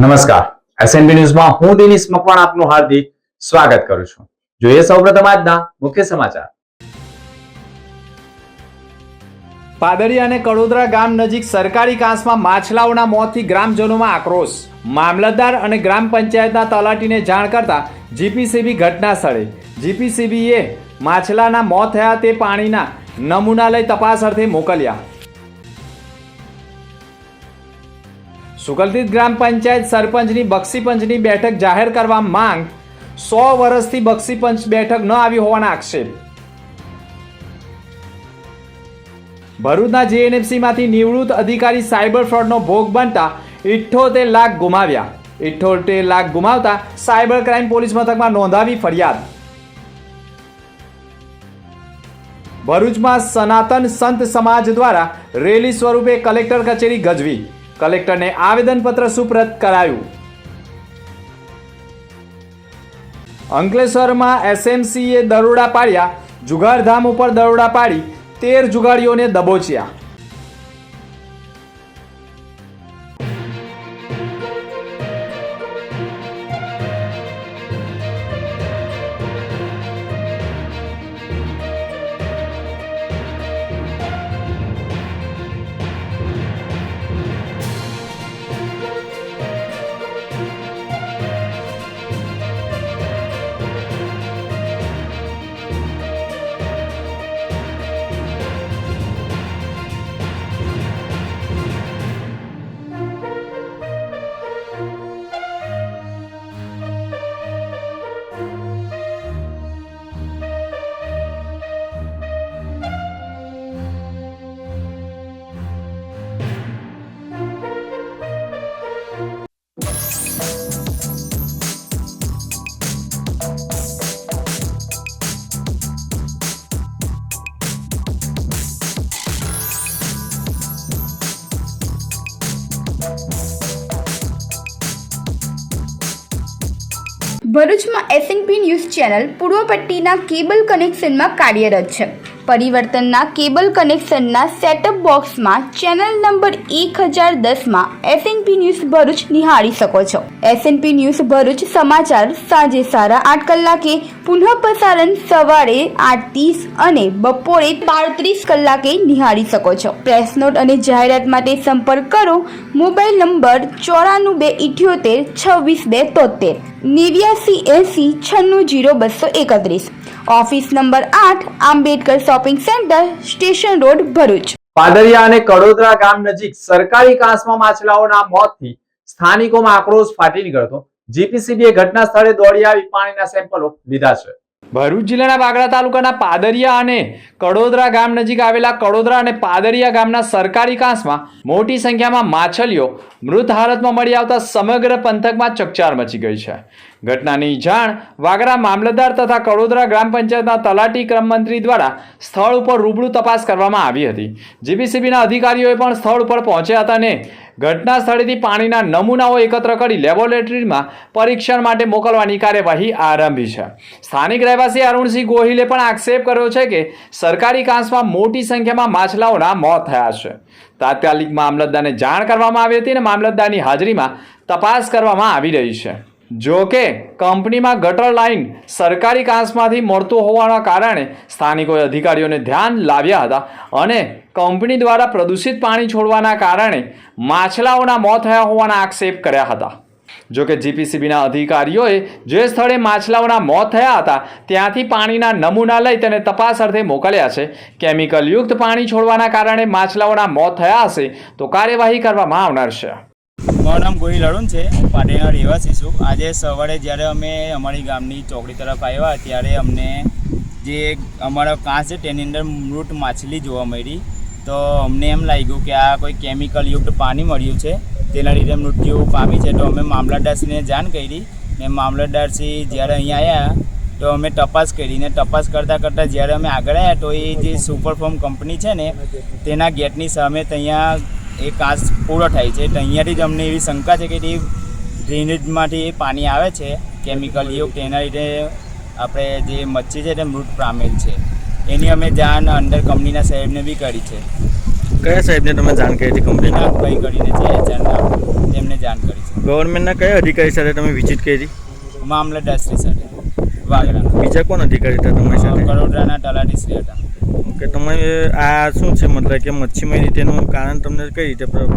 નમસ્કાર, એસએનબી ન્યૂઝમાં હું દિનેશ મકવાણ આપનું હાર્દિક સ્વાગત કરું છું। જોઈએ સૌપ્રથમ આજના મુખ્ય સમાચાર। પાદરિયા અને કડોદરા ગામ નજીક સરકારી કાંસમાં માછલાઓના મોતથી ગ્રામજનોમાં આક્રોશ। મામલતદાર અને ગ્રામ પંચાયતના તલાટીને જાણ કરતા જીપીસીબી ઘટના સ્થળે। જીપીસીબીએ માછલાના મોત થયા તે પાણીના નમૂના લઈ તપાસ અર્થે મોકલ્યા। સુગલતીત ગ્રામ પંચાયત સરપંચની બક્ષીપંચની બેઠક જાહેર કરવા માંગ। 100 વર્ષથી બક્ષીપંચ બેઠક ન આવી હોવાના આક્ષેપ। ભરૂચના જેએનએફસીમાંથી નિવૃત્ત અધિકારી સાયબર ફ્રોડનો ભોગ બનતા 78 લાખ ગુમાવ્યા। 78 લાખ ગુમાવતા સાયબર ક્રાઇમ પોલીસ મથકમાં નોંધાવી ફરિયાદ। ભરૂચમાં સનાતન સંત સમાજ દ્વારા રેલી સ્વરૂપે કલેક્ટર કચેરી ગજવી। કલેક્ટરને આવેદનપત્ર સુપ્રત કરાયું। અંકલેશ્વરમાં એસએમસીએ દરોડા પાડ્યા। જુગારધામ ઉપર દરોડા પાડી 13 જુગારીઓને દબોચ્યા। ભરૂચમાં એસએનપી ન્યૂઝ ચેનલ પૂર્વ પટ્ટીના કેબલ કનેક્શનમાં કાર્યરત છે। પરિવર્તનના કેબલ કનેક્શનના સેટઅપ બોક્સમાં ચેનલ નંબર 1010માં એસએનપી ન્યૂઝ ભરૂચ નિહાળી શકો છો। એસએનપી ન્યૂઝ ભરૂચ સમાચાર સાંજે 8:30 કલાકે, પુનઃ પ્રસારણ સવારે 8:30 અને બપોરે 12:30 કલાકે નિહાળી શકો છો। પ્રેસ નોટ અને જાહેરાત માટે સંપર્ક કરો mobile number 9428762273 8980960231। Office number 8 Ambedkar shopping centre, station road, Bharuch. Padariya અને કડોદરા ગામ નજીક સરકારી કાંસમાં માછલાઓના મોતથી સ્થાનિકોમાં આક્રોશ ફાટી નીકળતો જીપીસીબીએ ઘટના સ્થળે દોડી આવી પાણીના સેમ્પલો લીધા છે। ભરૂચ જિલ્લાના બાગડા તાલુકાના પાદરિયા અને કડોદરા ગામ નજીક આવેલા કડોદરા અને પાદરિયા ગામના સરકારી કાંસમાં મોટી સંખ્યામાં માછલીઓ મૃત હાલતમાં મળી આવતા સમગ્ર પંથકમાં ચકચાર મચી ગઈ છે। ઘટનાની જાણ વાગરા મામલતદાર તથા કડોદરા ગ્રામ પંચાયતના તલાટી ક્રમ મંત્રી દ્વારા સ્થળ ઉપર રૂબરૂ તપાસ કરવામાં આવી હતી। જીપીસીબીના અધિકારીઓએ પણ સ્થળ ઉપર પહોંચ્યા હતા અને ઘટના સ્થળેથી પાણીના નમૂનાઓ એકત્ર કરી લેબોરેટરીમાં પરીક્ષણ માટે મોકલવાની કાર્યવાહી આરંભી છે। સ્થાનિક રહેવાસી અરુણસિંહ ગોહિલે પણ આક્ષેપ કર્યો છે કે સરકારી કાંસમાં મોટી સંખ્યામાં માછલાઓના મોત થયા છે। તાત્કાલિક મામલતદારને જાણ કરવામાં આવી હતી અને મામલતદારની હાજરીમાં તપાસ કરવામાં આવી રહી છે। જો કે કંપનીમાં ગટર લાઇન સરકારી કાંસમાંથી મળતું હોવાના કારણે સ્થાનિકોએ અધિકારીઓને ધ્યાન લાવ્યા હતા અને કંપની દ્વારા પ્રદૂષિત પાણી છોડવાના કારણે માછલાઓના મોત થયા હોવાના આક્ષેપ કર્યા હતા। જો કે જીપીસીબીના અધિકારીઓએ જે સ્થળે માછલાઓના મોત થયા હતા ત્યાંથી પાણીના નમૂના લઈ તેને તપાસ અર્થે મોકલ્યા છે। કેમિકલયુક્ત પાણી છોડવાના કારણે માછલાઓના મોત થયા હશે તો કાર્યવાહી કરવામાં આવનાર છે। મારું નામ ગોહિલ અરુણ છે। હું પાટણના રહેવાસી છું। આજે સવારે જ્યારે અમે અમારી ગામની ચોકડી તરફ આવ્યા ત્યારે અમને જે અમારો કાંસ છે તેની અંદર મૃત માછલી જોવા મળી। તો અમને એમ લાગ્યું કે આ કોઈ કેમિકલયુક્ત પાણી મળ્યું છે, તેના લીધે મૃત્યુ પામી છે। તો અમે મામલતદારશ્રીને જાણ કરી ને મામલતદારશ્રી જ્યારે અહીંયા આવ્યા તો અમે તપાસ કરી ને તપાસ કરતાં જ્યારે અમે આગળ આવ્યા તો એ જે સુપરફોર્મ કંપની છે ને તેના ગેટની સામે ત્યાં એ કાંસ પૂરો થાય છે। તો અહીંયાથી જ અમને એવી શંકા છે કે એ ડ્રેનેજમાંથી પાણી આવે છે કેમિકલયુક્ત, એના લીધે આપણે જે મચ્છી છે તે મૃત પામેલ છે। એની અમે જાણ અંદર કંપનીના સાહેબને બી કરી છે। કયા સાહેબને તમે જાણ કરી હતી? કંપનીના ભાઈ કરીને છે એચઆરના। તેમને જાણ કરી છે. ગવર્મેન્ટના કયા અધિકારી સાથે તમે વિઝિટ કરી? મામલતદારશ્રી સાથે વાગરાના. બીજા કોણ અધિકારી હતા તમારી સાથે? કડોદરાના તલાટીશ્રી હતા. ઓકે, તમે આ શું છે મતલબ કે મચ્છીમારી તેનું કારણ તમને કઈ રીતે થયું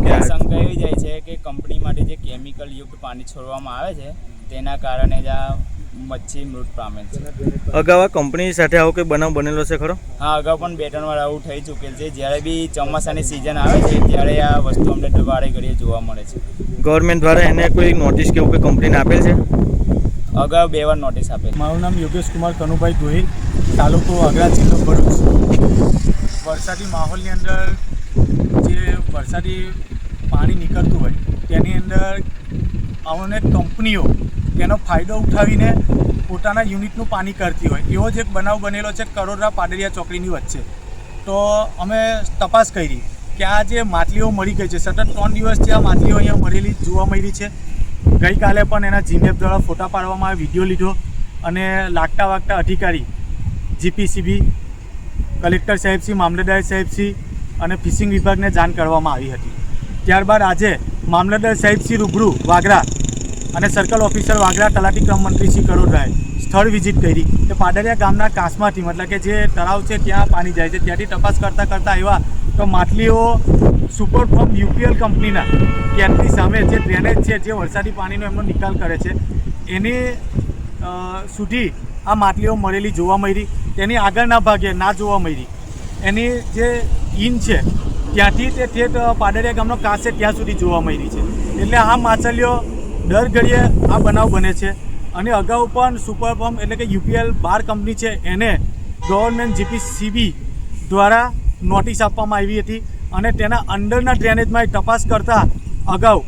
કે શંકા એવી જાય છે કે કંપનીમાંથી જે કેમિકલ યુક્ત પાણી છોડવામાં આવે છે તેના કારણે જ આ મચ્છી મૃત પામેલ છે. અગાઉ આ કંપની સાથે આવો કોઈ બનાવ બનેલો છે ખરો? હા, અગાઉ પણ 2-3 વાર આવું થઈ ચૂકેલ છે. જ્યારે બી ચોમાસાની સિઝન આવે છે ત્યારે આ વસ્તુ અમને વારે ઘડીએ જોવા મળે છે. ગવર્મેન્ટ દ્વારા એને કોઈ નોટિસ કે એવું કોઈ કંપનીને આપેલ છે? અગાઉ 2 વાર નોટિસ આપેલ. મારું નામ યોગેશ કુમાર કનુભાઈ ગોહિલ, તાલુકો વાગરા, જિલ્લો ભરૂચ. વરસાદી માહોલની અંદર જે વરસાદી પાણી નીકળતું હોય તેની અંદર અમને કંપનીઓ તેનો ફાયદો ઉઠાવીને પોતાના યુનિટનું પાણી કરતી હોય એવો જ એક બનાવ બનેલો છે કડોદરા પાદરિયા ચોકડીની વચ્ચે. તો અમે તપાસ કરી કે આ જે માછલીઓ મળી ગઈ છે, સતત 3 દિવસથી આ માછલીઓ અહીંયા મળેલી જોવા મળી છે. ગઈકાલે પણ એના જીમેપ દ્વારા ફોટા પાડવામાં આવે, વિડીયો લીધો અને લાગતા વાગતા અધિકારી જીપીસીબી, કલેક્ટર સાહેબશ્રી, મામલતદાર સાહેબશ્રી અને ફિશિંગ વિભાગને જાણ કરવામાં આવી હતી. ત્યારબાદ આજે મામલતદાર સાહેબશ્રી રૂબરૂ વાગરા અને સર્કલ ઓફિસર વાગરા, તલાટી ક્રમ મંત્રી શ્રી કડોદરાએ સ્થળ વિઝિટ કરી કે પાદરિયા ગામના કાંસમાંથી મતલબ કે જે તળાવ છે ત્યાં પાણી જાય છે ત્યાંથી તપાસ કરતાં આવ્યા તો માછલીઓ સુપરફોર્મ યુપીએલ કંપનીના કેનની સામે જે ડ્રેનેજ છે, જે વરસાદી પાણીનો એમનો નિકાલ કરે છે એની સુધી આ માછલીઓ મળેલી જોવા મળી. તેની આગળના ભાગે ના જોવા મળી. એની જે ઇન છે ત્યાંથી તે ઠેઠ પાદરિયા ગામનો કાંસ છે ત્યાં સુધી જોવા મળી છે. એટલે આ માછલીઓ દર ઘડીએ આ બનાવ બને છે. અને અગાઉ પણ સુપરફોર્મ એટલે કે યુપીએલ બાર કંપની છે એને ગવર્મેન્ટ જીપીસીબી દ્વારા નોટિસ આપવામાં આવી હતી અને તેના અંડરના ડ્રેનેજમાં તપાસ કરતાં અગાઉ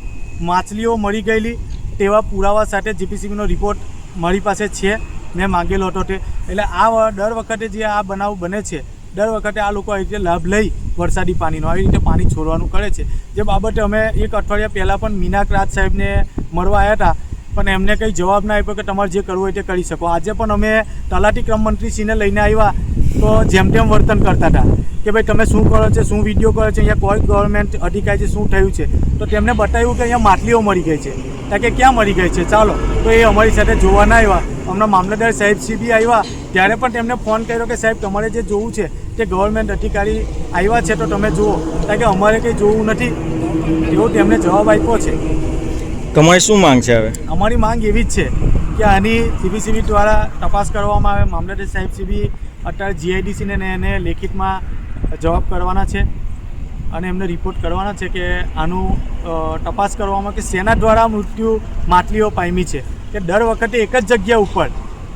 માછલીઓ મળી ગયેલી તેવા પુરાવા સાથે જીપીસીબીનો રિપોર્ટ મારી પાસે છે, મેં માંગેલો હતો તે. એટલે આ દર વખતે જે આ બનાવ બને છે, દર વખતે આ લોકો આવી રીતે લાભ લઈ વરસાદી પાણીનો આવી રીતે પાણી છોડવાનું કરે છે. જે બાબતે અમે 1 અઠવાડિયા પહેલાં પણ મીનાક રાજ સાહેબને મળવા આવ્યા હતા પણ એમને કંઈ જવાબ ના આપ્યો કે તમારે જે કરવું હોય તે કરી શકો. આજે પણ અમે તલાટી ક્રમ મંત્રીશ્રીને લઈને આવ્યા તો જેમ તેમ વર્તન કરતા હતા કે ભાઈ તમે શું કરો છો, શું વિડીયો કરો છો, અહીંયા કોઈ ગવર્મેન્ટ અધિકારી શું થયું છે. તો તેમને બતાવ્યું કે અહીંયા માછલીઓ મળી ગઈ છે. ત્યાં કે ક્યાં મળી ગઈ છે, ચાલો. તો એ અમારી સાથે જોવા ના આવ્યા. હમણાં મામલતદાર સાહેબશ્રી બી આવ્યા ત્યારે પણ તેમને ફોન કર્યો કે સાહેબ તમારે જે જોવું છે તે ગવર્મેન્ટ અધિકારી આવ્યા છે તો તમે જુઓ, કારણ કે અમારે કંઈ જોવું નથી એવો તેમને જવાબ આપ્યો છે. તમારી શું માંગ છે હવે? અમારી માંગ એવી જ છે કે આની જીપીસીબી દ્વારા તપાસ કરવામાં આવે. મામલતદાર સાહેબશ્રી બી અત્યારે જીઆઈડીસીને એને લેખિતમાં જવાબ કરવાના છે અને એમને રિપોર્ટ કરવાના છે કે આનું તપાસ કરવામાં કે શેના દ્વારા મૃત્યુ માછલીઓ પામી છે. કે દર વખતે એક જ જગ્યા ઉપર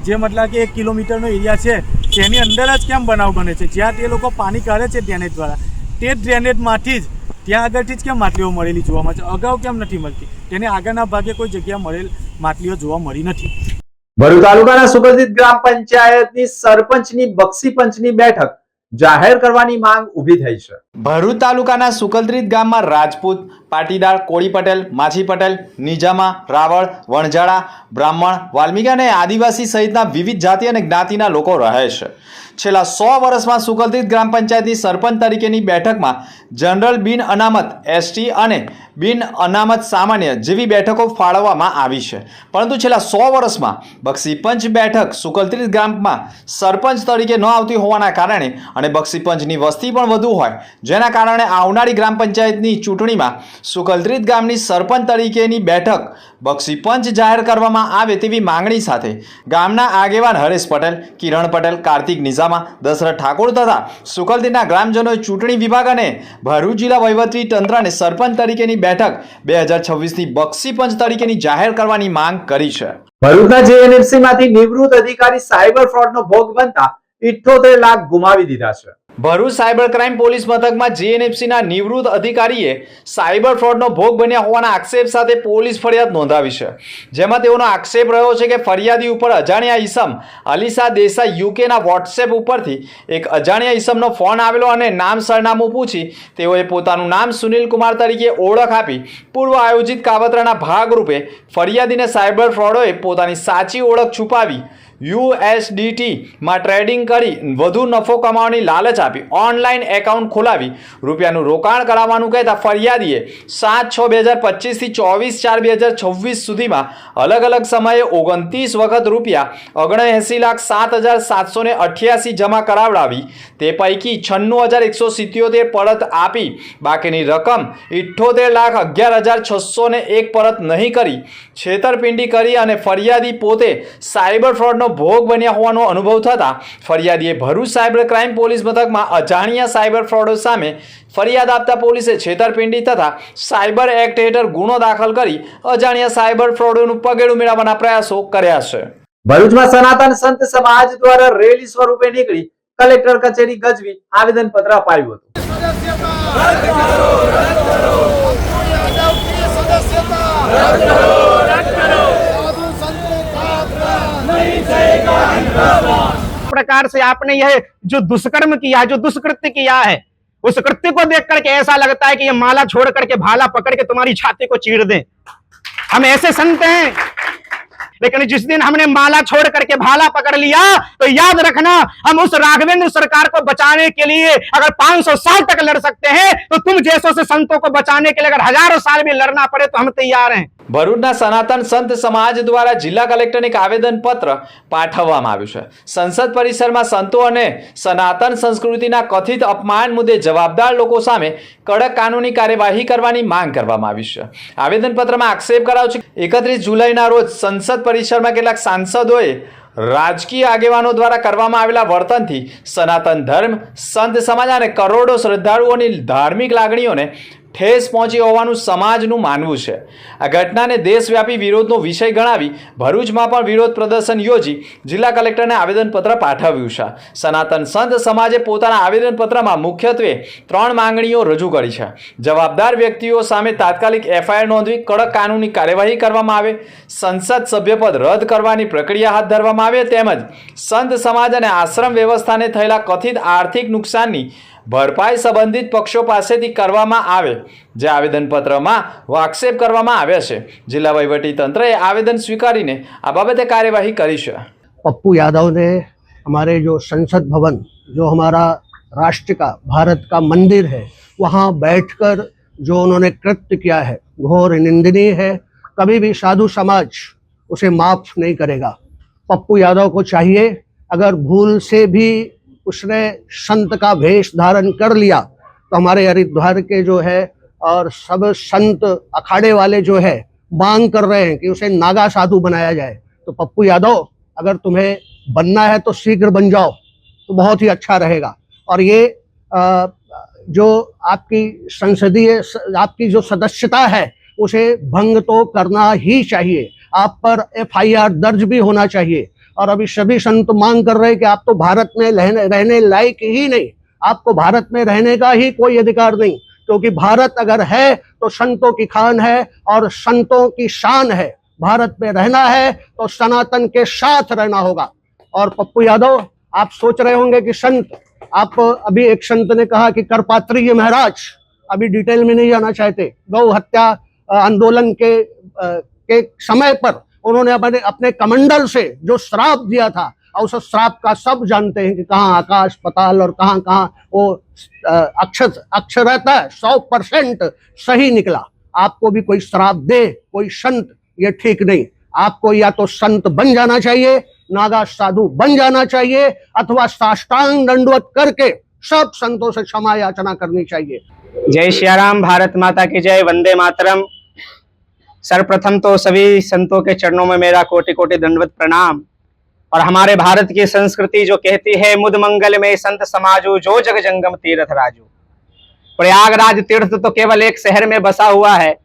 જે મતલબ કે 1 કિલોમીટરનો એરિયા છે તેની અંદર જ કેમ બનાવ બને છે, જ્યાં તે લોકો પાણી કાઢે છે ડ્રેનેજ દ્વારા તે ડ્રેનેજમાંથી જ ત્યાં આગળથી જ કેમ માછલીઓ મળેલી જોવા મળે છે, અગાઉ કેમ નથી મળતી? તેની આગળના ભાગે કોઈ જગ્યા મળેલ માછલીઓ જોવા મળી નથી. ભરૂચ તાલુકાના સુગંધિત ગ્રામ પંચાયતની સરપંચની બક્ષી પંચની બેઠક જાહેર કરવાની માંગ ઊભી થઈ છે. ભરૂચ તાલુકાના સુકલત્રીત ગામમાં રાજપૂત, પાટીદાર, કોળી પટેલ, માછી પટેલ, નિજામા, રાવળ, વણઝારા, બ્રાહ્મણ, વાલ્મીકી અને આદિવાસી સહિતના વિવિધ જાતિ અને જ્ઞાતિના લોકો રહે છે. છેલ્લા 100 વર્ષમાં સુકલત્રીત ગ્રામ પંચાયતની સરપંચ તરીકેની બેઠકમાં જનરલ, બિન અનામત એસટી અને બિન અનામત સામાન્ય જેવી બેઠકો ફાળવવામાં આવી છે. પરંતુ છેલ્લા 100 વર્ષમાં બક્ષી પંચ બેઠક સુકલત્રીત ગામમાં સરપંચ તરીકે ન આવતી હોવાના કારણે અને બક્ષી પંચની વસ્તી પણ વધુ હોય જેના કારણે આવનારી ગ્રામ પંચાયતની ચૂંટણીમાં સુકલત્રીત ગામની સરપંચ તરીકેની બેઠક બક્ષી પંચ જાહેર કરવામાં આવે તેવી માંગણી સાથે ગામના આગેવાન હરેશ પટેલ, કિરણ પટેલ, કાર્તિક નિઝામા, દશરથ ઠાકોર તથા સુકલત્રીતના ગ્રામજનોએ ચૂંટણી વિભાગ અને ભરૂચ જિલ્લા વહીવટી તંત્રને સરપંચ તરીકેની બેઠક 2026ની બક્ષી પંચ તરીકેની જાહેર કરવાની માંગ કરી છે. ભરૂચના જેએનએફસી માંથી નિવૃત્ત અધિકારી સાયબર ફ્રોડનો ભોગ બનતા 78 લાખ ગુમાવી દીધા છે. ભરૂચ સાયબર ક્રાઇમ પોલીસ મથકમાં જીએનએફસીના નિવૃત્ત અધિકારીએ સાયબર ફ્રોડનો ભોગ બન્યા હોવાના આક્ષેપ સાથે પોલીસ ફરિયાદ નોંધાવી છે. જેમાં તેઓનો આક્ષેપ રહ્યો છે કે ફરિયાદી ઉપર અજાણ્યા ઈસમ અલીસા દેસાઈ યુકેના વોટ્સએપ ઉપરથી એક અજાણ્યા ઈસમનો ફોન આવેલો અને નામ સરનામું પૂછી તેઓએ પોતાનું નામ સુનિલ કુમાર તરીકે ઓળખ આપી પૂર્વ આયોજિત કાવતરાના ભાગરૂપે ફરિયાદીને સાયબર ફ્રોડોએ પોતાની સાચી ઓળખ છુપાવી USDT માં ટ્રેડિંગ કરી વધુ નફો કમાવાની લાલચ આપી ઓનલાઈન એકાઉન્ટ ખોલાવી રૂપિયાનું રોકાણ કરાવવાનું કહેતા ફરિયાદીએ 7/6/2025 થી 24/4/2026 સુધીમાં અલગ અલગ સમયે 29 વખત રૂપિયા 79,07,788 જમા કરાવડાવી તે પૈકી 96,177 પરત આપી બાકીની રકમ 78,11,601 પરત નહીં કરી છેતરપિંડી કરી અને ફરિયાદી પોતે સાયબર ફ્રોડનો ભોગ બન્યા હોવાનો અનુભવ થતા ફરિયાદીએ ભરૂચ સાયબર ક્રાઇમ પોલીસ મથકમાં અજાણ્યા સાયબર ફ્રોડો સામે ફરિયાદ આપતા પોલીસે છેતરપિંડી તથા સાયબર એક્ટ હેઠળ ગુનો દાખલ કરી અજાણ્યા સાયબર ફ્રોડોનું પગેડું મેળવવાના પ્રયાસો કર્યા છે. ભરૂચમાં સનાતન સંત સમાજ દ્વારા રેલી સ્વરૂપે નીકળી કલેક્ટર કચેરી ગજવી આવેદન પત્ર અપાયું હતું. प्रकार से आपने यह जो दुष्कर्म किया, जो दुष्कृत्य किया है, उस कृत्य को देख करके ऐसा लगता है कि ये माला छोड़ करके भाला पकड़ के तुम्हारी छाती को चीर दें. हम ऐसे संत हैं, लेकिन जिस दिन हमने माला छोड़ करके भाला पकड़ लिया तो याद रखना हम उस राघवेंद्र सरकार को बचाने के लिए अगर 500 साल तक लड़ सकते हैं तो तुम जैसों से संतों को बचाने के लिए अगर हजारों साल भी लड़ना पड़े तो हम तैयार हैं. ભરૂચના સનાતન સંત સમાજ દ્વારા જિલ્લા કલેક્ટરને એક આવેદનપત્ર પાઠવવામાં આવ્યું છે. સંસદ પરિસરમાં સંતો અને સનાતન સંસ્કૃતિના કથિત અપમાન મુદ્દે જવાબદાર લોકો સામે કડક કાનૂની કાર્યવાહી કરવાની માંગ કરવામાં આવી છે. આવેદનપત્રમાં આક્ષેપ કરાયો છે 31 જુલાઈના રોજ સંસદ પરિસરમાં કેટલાક સાંસદોએ રાજકીય આગેવાનો દ્વારા કરવામાં આવેલા વર્તનથી સનાતન ધર્મ સંત સમાજ અને કરોડો શ્રદ્ધાળુઓની ધાર્મિક લાગણીઓને ઠેસ પહોંચી હોવાનું સમાજનું માનવું છે. આ ઘટનાને દેશવ્યાપી વિરોધનો વિષય ગણાવી ભરૂચમાં પણ વિરોધ પ્રદર્શન યોજી જિલ્લા કલેક્ટરને આવેદનપત્ર પાઠવ્યું છે. સનાતન સંત સમાજે પોતાના આવેદનપત્રમાં મુખ્યત્વે 3 માંગણીઓ રજૂ કરી છે. જવાબદાર વ્યક્તિઓ સામે તાત્કાલિક FIR નોંધવી, કડક કાનૂની કાર્યવાહી કરવામાં આવે, સંસદ સભ્યપદ રદ કરવાની પ્રક્રિયા હાથ ધરવામાં આવે તેમજ સંત સમાજ અને આશ્રમ વ્યવસ્થાને થયેલા કથિત આર્થિક નુકસાનની ભરપાઈ સંબંધિત પક્ષો પાસેથી કરવામાં આવે. જે આવેદનપત્રમાં આક્ષેપ કરવામાં આવ્યા છે. જિલ્લા વહીવટી તંત્રએ આવેદન સ્વીકારીને આ બાબતે કાર્યવાહી કરી છે. पप्पू यादव ने हमारे जो संसद भवन, जो हमारा राष्ट्र का, भारत का मंदिर है, वहाँ बैठकर जो उन्होंने कृत्य किया है घोर निंदनीय है. कभी भी साधु समाज उसे माफ नहीं करेगा. पप्पू यादव को चाहिए, अगर भूल से भी उसने संत का वेश धारण कर लिया तो हमारे हरिद्वार के जो है और सब संत अखाड़े वाले जो है मांग कर रहे हैं कि उसे नागा साधु बनाया जाए. तो पप्पू यादव, अगर तुम्हें बनना है तो शीघ्र बन जाओ तो बहुत ही अच्छा रहेगा. और ये जो आपकी संसदीय आपकी जो सदस्यता है उसे भंग तो करना ही चाहिए. आप पर FIR दर्ज भी होना चाहिए. और अभी सभी संत मांग कर रहे हैं कि आप तो भारत में रहने लायक ही नहीं, आपको भारत में रहने का ही कोई अधिकार नहीं, क्योंकि भारत अगर है तो संतों की खान है और संतों की शान है. भारत में रहना है तो सनातन के साथ रहना होगा. और पप्पू यादव, आप सोच रहे होंगे कि संत, आप अभी एक संत ने कहा कि करपात्री महाराज, अभी डिटेल में नहीं जाना चाहते, गौ हत्या आंदोलन के समय पर उन्होंने अपने कमंडल से जो श्राप दिया था, और उस श्राप का सब जानते हैं कि कहाँ आकाश पताल और कहाँ कहाँ वो अक्षरता 100% सही निकला. आपको भी कोई श्राप दे कोई संत, ये ठीक नहीं. आपको या तो संत बन जाना चाहिए, नागा साधु बन जाना चाहिए, अथवा साष्टांग दंडवत करके सब संतों से क्षमा याचना करनी चाहिए. जय श्याराम, भारत माता की जय, वंदे मातरम. सर्वप्रथम तो सभी संतों के चरणों में मेरा कोटि कोटि दंडवत प्रणाम. और हमारे भारत की संस्कृति जो कहती है मुद मंगल में संत समाजो जो जग जंगम तीर्थ राजू. प्रयागराज तीर्थ तो केवल एक शहर में बसा हुआ है,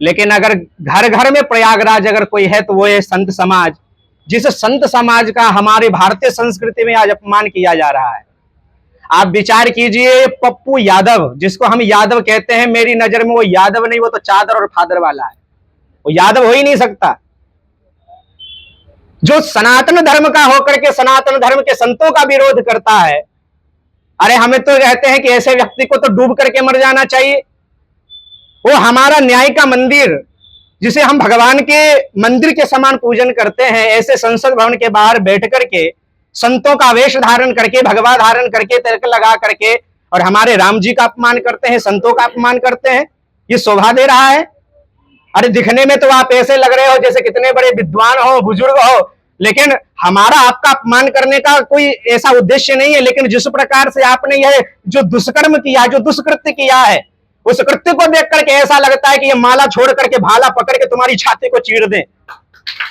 लेकिन अगर घर घर में प्रयागराज अगर कोई है तो वो है संत समाज. जिस संत समाज का हमारी भारतीय संस्कृति में आज अपमान किया जा रहा है. आप विचार कीजिए, पप्पू यादव, जिसको हम यादव कहते हैं, मेरी नजर में वो यादव नहीं, वो तो चादर और फादर वाला है. वो यादव हो ही नहीं सकता. जो सनातन धर्म का होकर के सनातन धर्म के संतों का विरोध करता है, अरे हमें तो कहते हैं कि ऐसे व्यक्ति को तो डूब करके मर जाना चाहिए. वो हमारा न्याय का मंदिर, जिसे हम भगवान के मंदिर के समान पूजन करते हैं, ऐसे संसद भवन के बाहर बैठ करके संतों का वेश धारण करके, भगवा धारण करके, तिलक लगा करके और हमारे राम जी का अपमान करते हैं, संतों का अपमान करते हैं, ये शोभा दे रहा है? अरे दिखने में तो आप ऐसे लग रहे हो जैसे कितने बड़े विद्वान हो, बुजुर्ग हो, लेकिन हमारा आपका अपमान करने का कोई ऐसा उद्देश्य नहीं है। लेकिन जिस प्रकार से आपने यह जो दुष्कर्म किया, जो दुष्कृत्य किया है, उस कृत्य को देख करके ऐसा लगता है कि ये माला छोड़ करके भाला पकड़ के तुम्हारी छाती को चीर दें।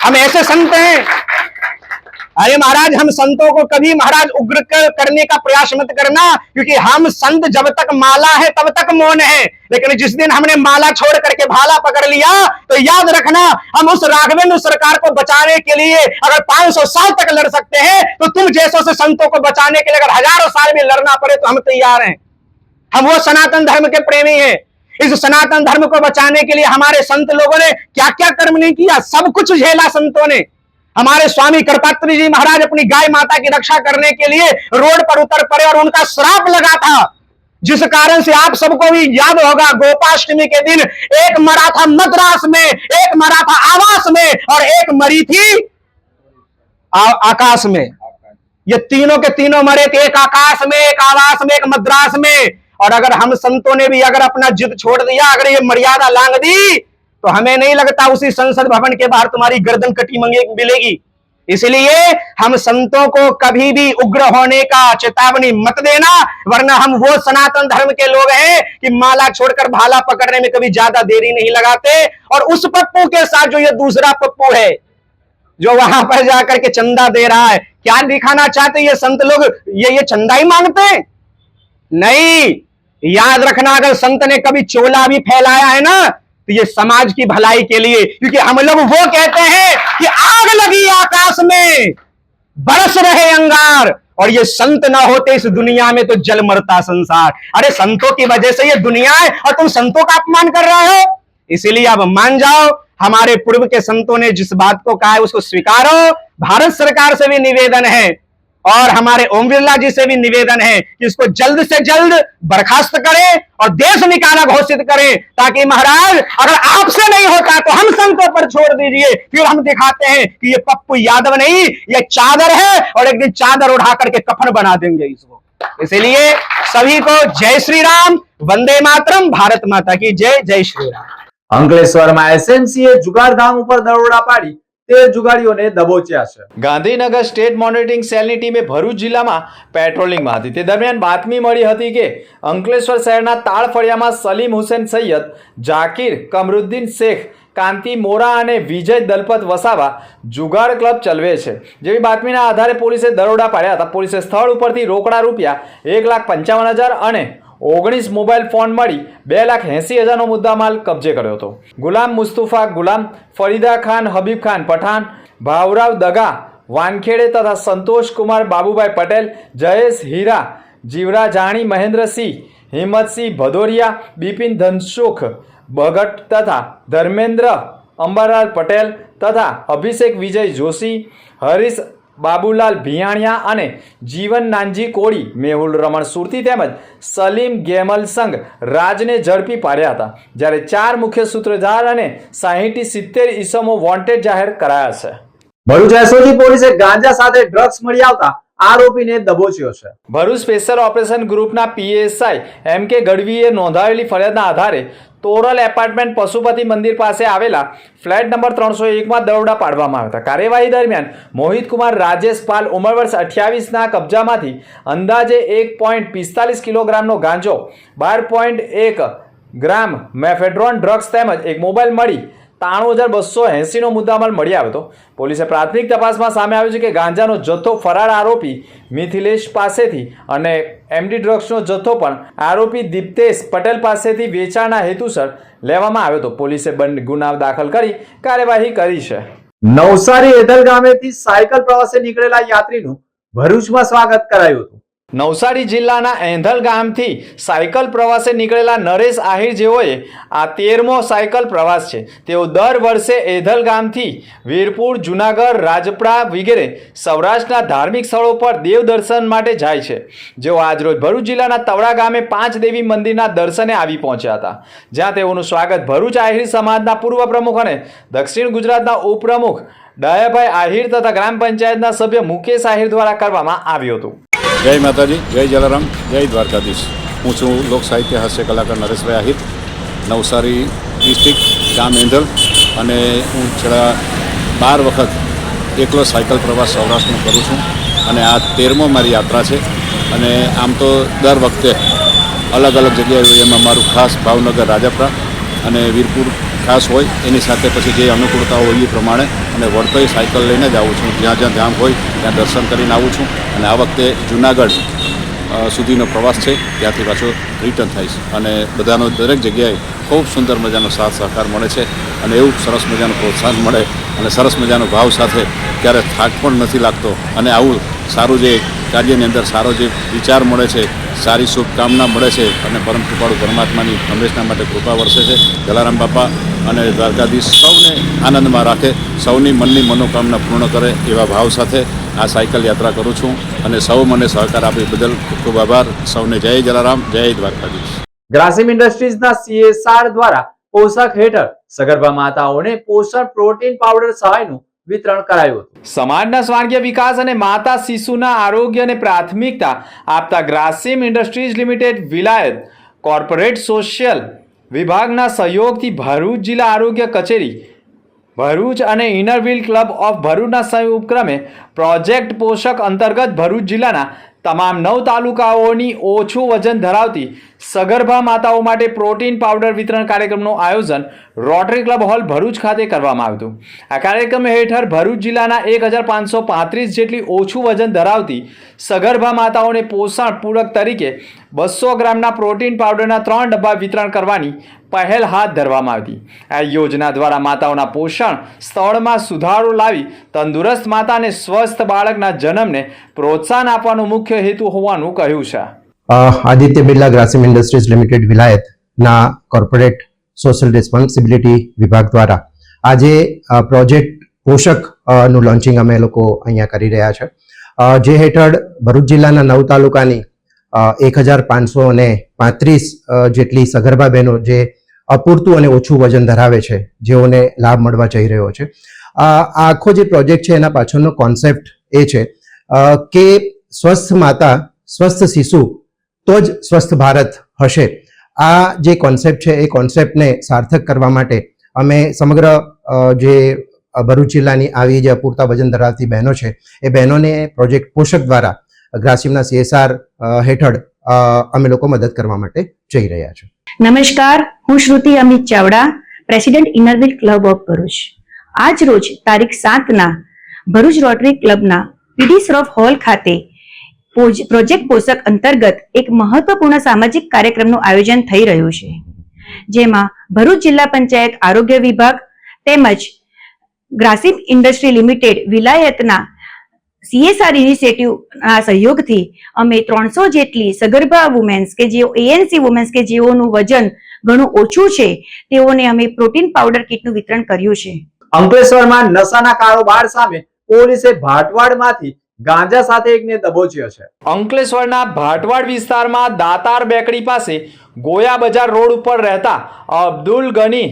हम ऐसे संत हैं? अरे महाराज, हम संतों को कभी महाराज उग्र करने का प्रयास मत करना, क्योंकि हम संत जब तक माला है तब तक मौन है, लेकिन जिस दिन हमने माला छोड़ करके भाला पकड़ लिया तो याद रखना, हम उस राघवेंद्र सरकार को बचाने के लिए अगर 500 साल तक लड़ सकते हैं तो तुम जैसों से संतों को बचाने के लिए अगर हजारों साल भी लड़ना पड़े तो हम तैयार हैं। हम वो सनातन धर्म के प्रेमी हैं। इस सनातन धर्म को बचाने के लिए हमारे संत लोगों ने क्या क्या कर्म नहीं किया, सब कुछ झेला संतों ने। हमारे स्वामी कृपात्री जी महाराज अपनी गाय माता की रक्षा करने के लिए रोड पर उतर पड़े और उनका श्राप लगा था, जिस कारण से आप सबको भी याद होगा, गोपाष्टमी के दिन एक मरा था मद्रास में, एक मरा था आवास में और एक मरी थी आकाश में। ये तीनों के तीनों मरे थे, एक आकाश में, एक आवास में, एक मद्रास में। और अगर हम संतों ने भी अगर अपना जिद छोड़ दिया, अगर ये मर्यादा लांग दी, तो हमें नहीं लगता उसी संसद भवन के बाहर तुम्हारी गर्दन कटी मिलेगी। इसलिए हम संतों को कभी भी उग्र होने का चेतावनी मत देना, वरना हम वो सनातन धर्म के लोग हैं कि माला छोड़कर भाला पकड़ने में कभी ज्यादा देरी नहीं लगाते। और उस पप्पू के साथ जो ये दूसरा पप्पू है, जो वहां पर जाकर के चंदा दे रहा है, क्या दिखाना चाहते ये संत लोग? ये चंदा ही मांगते हैं? नहीं, याद रखना, अगर संत ने कभी चोला भी फैलाया है ना, तो ये समाज की भलाई के लिए, क्योंकि हम लोग वो कहते हैं कि आग लगी आकाश में, बरस रहे अंगार, और ये संत ना होते इस दुनिया में तो जल मरता संसार। अरे संतों की वजह से ये दुनिया है और तुम संतों का अपमान कर रहे हो। इसीलिए अब मान जाओ, हमारे पूर्व के संतों ने जिस बात को कहा है उसको स्वीकारो। भारत सरकार से भी निवेदन है और हमारे ओम बिरला जी से भी निवेदन है कि इसको जल्द से जल्द बर्खास्त करें और देश निकाला घोषित करें, ताकि महाराज अगर आपसे नहीं होता तो हम संतों पर छोड़ दीजिए, फिर हम दिखाते हैं कि ये पप्पू यादव नहीं, ये चादर है, और एक दिन चादर उठा करके कफन बना देंगे इसको। इसलिए सभी को जय श्री राम, वंदे मातरम, भारत माता की जय, जय श्री राम। અંકલેશ્વરમાં એસએમસીએ જુગારધામ ઉપર દરોડા પાડી 13 જુગારીઓને દબોચ્યા છે। ગાંધીનગર સ્ટેટ મોનિટરિંગ સેલની ટીમે ભરૂચ જિલ્લામાં પેટ્રોલિંગમાં હતી તે દરમિયાન બાતમી મળી હતી કે અંકલેશ્વર શહેરના તાળફળિયામાં સલીમ હુસેન સૈયદ, જાકીર કમરુદ્દીન શેખ, કાંતિ મોરા અને વિજય દલપત વસાવા જુગાર ક્લબ ચલાવે છે, જેવી બાતમીના આધારે પોલીસે દરોડા પાડ્યા હતા। પોલીસે સ્થળ ઉપરથી રોકડા રૂપિયા 1,55,000 અને 19 મોબાઈલ ફોન મળી 2,80,000નો મુદ્દામાલ કબજે કર્યો હતો। ગુલામ મુસ્તુફા ગુલામ, ફરીદા ખાન, હબીબ ખાન પઠાણ, ભાવરાવ દગા વાનખેડે તથા સંતોષ કુમાર બાબુભાઈ પટેલ, જયેશ હીરા, જીવરા જાણી, મહેન્દ્રસિંહ, હિંમતસિંહ ભદોરિયા, બિપિન ધનસુખ ભગત તથા ધર્મેન્દ્ર અંબાલાલ પટેલ તથા અભિષેક વિજય જોશી, હરીશ બાબુલાલ ભિયાણિયા અને જીવન નાનજી કોળી, મેહુલ રમણ સુરતી તેમજ સલીમ ગેમલ સંઘ રાજને ઝડપી પાડ્યા હતા, જ્યારે 4 મુખ્ય સૂત્રધાર અને 60-70 ઈસમો વોન્ટેડ જાહેર કરાયા છે। ભરૂચ એસઓજી પોલીસે ગાંજા સાથે ડ્રગ્સ મળી આવતા આરોપીને દબોચ્યો છે। ભરૂચ સ્પેશિયલ ઓપરેશન ગ્રુપના પીએસઆઈ એમ કે ગઢવીએ નોંધાવેલી ફરિયાદના આધારે તોરલ એપાર્ટમેન્ટ પશુપતિ મંદિર પાસે આવેલા ફ્લેટ નંબર 301માં દરોડા પાડવામાં આવ્યા હતા। કાર્યવાહી દરમિયાન મોહિત કુમાર રાજેશ પાલ ઉંમર વર્ષ 28ના કબજામાંથી અંદાજે 1.45 કિલોગ્રામનો ગાંજો, 12.1 ગ્રામ મેફેડ્રોન ડ્રગ્સ તેમજ એક મોબાઈલ મળી 93,280નો મુદ્દામાલ મળી આવ્યો હતો। પોલીસે પ્રાથમિક તપાસમાં સામે આવ્યું છે કે ગાંજાનો જથ્થો ફરાર આરોપી મિથિલેશ પાસેથી અને એમડી ડ્રગ્સનો જથ્થો પણ આરોપી દીપ્તેશ પટેલ પાસેથી વેચાણના હેતુસર લેવામાં આવ્યો હતો। પોલીસે ગુનો દાખલ કરી કાર્યવાહી કરી છે। નવસારી એધલ ગામેથી સાયકલ પ્રવાસે નીકળેલા યાત્રીનું ભરૂચમાં સ્વાગત કરાયું હતું। નવસારી જિલ્લાના એંધલ ગામથી સાયકલ પ્રવાસે નીકળેલા નરેશ આહિર જેઓએ આ 13મો સાયકલ પ્રવાસ છે. તેઓ દર વર્ષે એંધલ ગામથી વીરપુર, જુનાગઢ, રાજપરા વગેરે સૌરાષ્ટ્રના ધાર્મિક સ્થળો પર દેવ દર્શન માટે જાય છે. જેઓ આજરોજ ભરૂચ જિલ્લાના તવડા ગામે 5 દેવી મંદિરના દર્શને આવી પહોંચ્યા હતા, જ્યાં તેઓનું સ્વાગત ભરૂચ આહિર સમાજના પૂર્વ પ્રમુખ અને દક્ષિણ ગુજરાતના ઉપપ્રમુખ ડાયાભાઈ આહિર તથા ગ્રામ પંચાયતના સભ્ય મુકેશ આહિર દ્વારા કરવામાં આવ્યું હતું. જય માતાજી, જય જલારામ, જય દ્વારકાધીશ. હું છું લોક સાહિત્ય હાસ્ય કલાકાર નરેશભાઈ આહિર, નવસારી ડિસ્ટ્રિક્ટ, ગામ એંધલ. અને હું છેલ્લા 12 વખત એકલો સાયકલ પ્રવાસ સૌરાષ્ટ્રનો કરું છું અને આ 13મો મારી યાત્રા છે. અને આમ તો દર વખતે અલગ અલગ જગ્યાએ હોય, એમાં મારું ખાસ ભાવનગર, રાજપરા અને વીરપુર ખાસ હોય. એની સાથે પછી જે અનુકૂળતા હોય એ પ્રમાણે અને વળતોય સાયકલ લઈને જ આવું છું. જ્યાં જ્યાં ધામ હોય ત્યાં દર્શન કરીને આવું છું. અને આ વખતે જુનાગઢ સુધીનો પ્રવાસ છે, ત્યાંથી પાછો રિટર્ન થાય છે. અને બધાનો દરેક જગ્યાએ ખૂબ સુંદર મજાનો સાથ સહકાર મળે છે અને એવું સરસ મજાનું પ્રોત્સાહન મળે અને સરસ મજાનો ભાવ સાથે ક્યારે થાક પણ નથી લાગતો. અને આવું સારું જે કાર્યની અંદર સારો જે વિચાર મળે છે, સારી શુભકામના મળે છે અને પરમ કૃપાળુ પરમાત્માની હંમેશના માટે કૃપા વરસે છે. જલારામ બાપા અને દ્વારકાધીશ સૌને આનંદમાં રાખે, સૌની મનની મનોકામના પૂર્ણ કરે એવા ભાવ સાથે આ સાયકલ યાત્રા કરું છું. અને સૌ મને સહકાર આપે બદલ ખૂબ ખૂબ આભાર. સૌને જય જલારામ, જય દ્વારકાધીશ. ગ્રાસિમ ઇન્ડસ્ટ્રીઝના CSR દ્વારા પોષક હેઠળ સગર્ભા માતાઓને પોષણ પ્રોટીન પાવડર સહાયનું વિતરણ કરાયું હતું. સમાજના સ્વાસ્થ્ય વિકાસ અને માતા શિશુના આરોગ્યને પ્રાથમિકતા આપતા ગ્રાસિમ ઇન્ડસ્ટ્રીઝ લિમિટેડ વિલાયત કોર્પોરેટ સોશિયલ વિભાગના સહયોગથી ભરૂચ જિલ્લા આરોગ્ય કચેરી ભરૂચ અને ઇનરવ્હીલ ક્લબ ઓફ ભરૂચના સંયુક્ત ઉપક્રમે પ્રોજેક્ટ પોષક અંતર્ગત ભરૂચ જિલ્લાના તમામ 9 તાલુકાઓની ઓછું વજન ધરાવતી સગર્ભા માતાઓ માટે પ્રોટીન પાવડર વિતરણ કાર્યક્રમનું આયોજન રોટરી ક્લબ હોલ ભરૂચ ખાતે કરવામાં આવ્યું હતું. આ કાર્યક્રમ હેઠળ ભરૂચ જિલ્લાના 1535 જેટલી ઓછું વજન ધરાવતી સગર્ભા માતાઓને પોષણ પૂરક તરીકે 200 ગ્રામના પ્રોટીન પાવડરના 3 ડબ્બા વિતરણ કરવાની પહેલ હાથ ધરવામાં આવી. આ યોજના દ્વારા માતાઓના પોષણ સ્તરમાં સુધારો લાવી તંદુરસ્ત માતા અને સ્વસ્થ બાળકના જન્મને પ્રોત્સાહન આપવાનો મુખ્ય હેતુ હોવાનું કહ્યું છે. આદિત્ય બિરલા ગ્રાસિમ ઇન્ડસ્ટ્રીઝ લિમિટેડ વિલાયતના કોર્પોરેટ સોશિયલ રિસ્પોન્સિબિલિટી વિભાગ દ્વારા આજે પ્રોજેક્ટ પોષક નું લોન્ચિંગ અમે લોકો અહીંયા કરી રહ્યા છે. જે હેઠળ ભરૂચ જિલ્લાના 9 તાલુકાની 1535 જેટલી સગર્ભા બહેનો જે અપૂરતું અને ઓછું વજન ધરાવે છે, જેઓને લાભ મળવા જઈ રહ્યો છે. આ આખો જે પ્રોજેક્ટ છે એના પાછળનો કોન્સેપ્ટ એ છે કે સ્વસ્થ માતા, સ્વસ્થ શિશુ તો જ સ્વસ્થ ભારત હશે. આ જે કોન્સેપ્ટ છે એ કોન્સેપ્ટને સાર્થક કરવા માટે અમે સમગ્ર જે ભરૂચ જિલ્લાની આવી જે અપૂરતા વજન ધરાવતી બહેનો છે એ બહેનોને પ્રોજેક્ટ પોષક દ્વારા ગ્રાસિમના CSR હેઠળ અમે લોકો મદદ કરવા માટે જઈ રહ્યા છે. નમસ્કાર, હું Shruti Amit Chavda, president inner wheel club of Bharuch. આજ રોજ તારીખ 7ના ભરૂચ રોટરી ક્લબના PD શ્રોફ હોલ ખાતે પ્રોજેક્ટ પોષક અંતર્ગત એક મહત્વપૂર્ણ સામાજિક કાર્યક્રમનું આયોજન થઈ રહ્યું છે, જેમાં ભરૂચ જિલ્લા પંચાયત આરોગ્ય વિભાગ તેમજ ગ્રાસિમ ઇન્ડસ્ટ્રી લિમિટેડ વિલાયતના CSR ઇનિશિયેટિવના સહયોગથી અમે 300 જેટલી સગર્ભા વુમેન્સ કે જેઓ ANC વુમેન્સ કે જેઓનું વજન ઘણું ઓછું છે તેઓને અમે પ્રોટીન પાવડર કીટનું વિતરણ કર્યું છે. અંકલેશ્વરમાં નશાના કારોબાર સામે પોલીસે ભાટવાડમાંથી ગાંજા સાથે એકને દબોચ્યો છે. અંકલેશ્વરના ભાટવાડ વિસ્તારમાં દાતાર બેકડી પાસે ગોયા બજાર રોડ ઉપર રહેતા અબ્દુલ ગની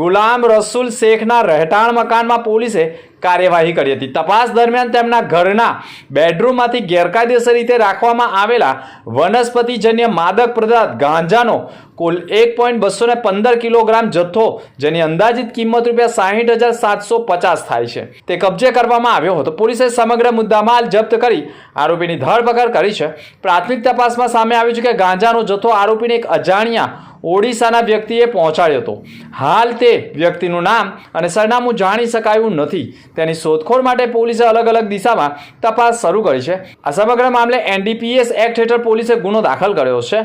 ગુલામ રસુલ શેખના રહેઠાણ મકાનમાં પોલીસે કાર્યવાહી કરી હતી. તપાસ દરમિયાન તેમના ઘરના બેડરૂમમાંથી ગેરકાયદેસર રીતે રાખવામાં આવેલા વનસ્પતિજન્ય માદક પદાર્થ ગાંજાનો કુલ 1.215 કિલોગ્રામ જથ્થો, જેની અંદાજિત કિંમત ₹60,750 થાય છે, તે કબજે કરવામાં આવ્યો હતો. પોલીસે સમગ્ર મુદ્દામાલ જપ્ત કરી આરોપીની ધરપકડ કરી છે. પ્રાથમિક તપાસમાં સામે આવ્યું છે કે ગાંજાનો જથ્થો આરોપીને એક અજાણ્યા ઓડિશાના વ્યક્તિએ પહોંચાડ્યો હતો. હાલ તે વ્યક્તિનું નામ અને સરનામું જાણી શકાયું નથી. તેની શોધખોળ માટે પોલીસે અલગ અલગ દિશામાં તપાસ શરૂ કરી છે. આ સમગ્ર મામલે NDPS એક્ટ હેઠળ પોલીસે ગુનો દાખલ કર્યો છે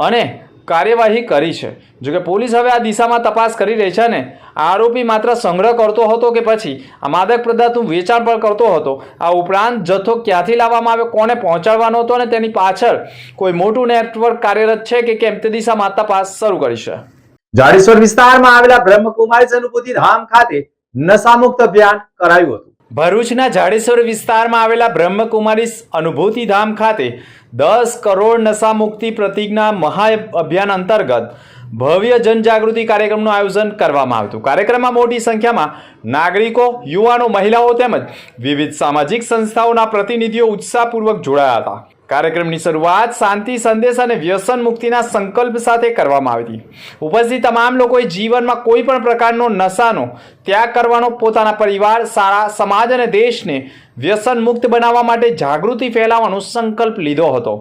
અને કાર્યવાહી કરી છે. જોકે પોલીસ હવે આ દિશામાં તપાસ કરી રહી છે અને આરોપી માત્ર સંગ્રહ કરતો હતો કે પછી આ માદક પદાર્થનું વેચાણ પણ કરતો હતો, આ ઉપરાંત જથ્થો ક્યાંથી લાવવામાં આવ્યો, કોને પહોંચાડવાનો હતો અને તેની પાછળ કોઈ મોટું નેટવર્ક કાર્યરત છે કે કેમ તે દિશામાં તપાસ શરૂ કરી છે. જાડેશ્વર વિસ્તારમાં આવેલા બ્રહ્મકુમારી અનુભૂતિ ધામ ખાતે નશામુક્ત અભિયાન કરાયું હતું. ભરૂચના જાડેશ્વર વિસ્તારમાં આવેલા બ્રહ્મકુમારી અનુભૂતિ ધામ ખાતે 10 કરોડ નશામુક્તિ પ્રતિજ્ઞા મહા અભિયાન અંતર્ગત ભવ્ય જનજાગૃતિ કાર્યક્રમનું આયોજન કરવામાં આવ્યું હતું. કાર્યક્રમમાં મોટી સંખ્યામાં નાગરિકો, યુવાનો, મહિલાઓ તેમજ વિવિધ સામાજિક સંસ્થાઓના પ્રતિનિધિઓ ઉત્સાહપૂર્વક જોડાયા હતા. કાર્યક્રમની શરૂઆત શાંતિ સંદેશ અને વ્યસન મુક્તિના સંકલ્પ સાથે કરવામાં આવી હતી. ઉપસ્થિત તમામ લોકોએ જીવનમાં કોઈ પણ પ્રકારનો નશાનો ત્યાગ કરવાનો, પોતાના પરિવાર, શાળા, સમાજ અને દેશને વ્યસન મુક્ત બનાવવા માટે જાગૃતિ ફેલાવવાનો સંકલ્પ લીધો હતો.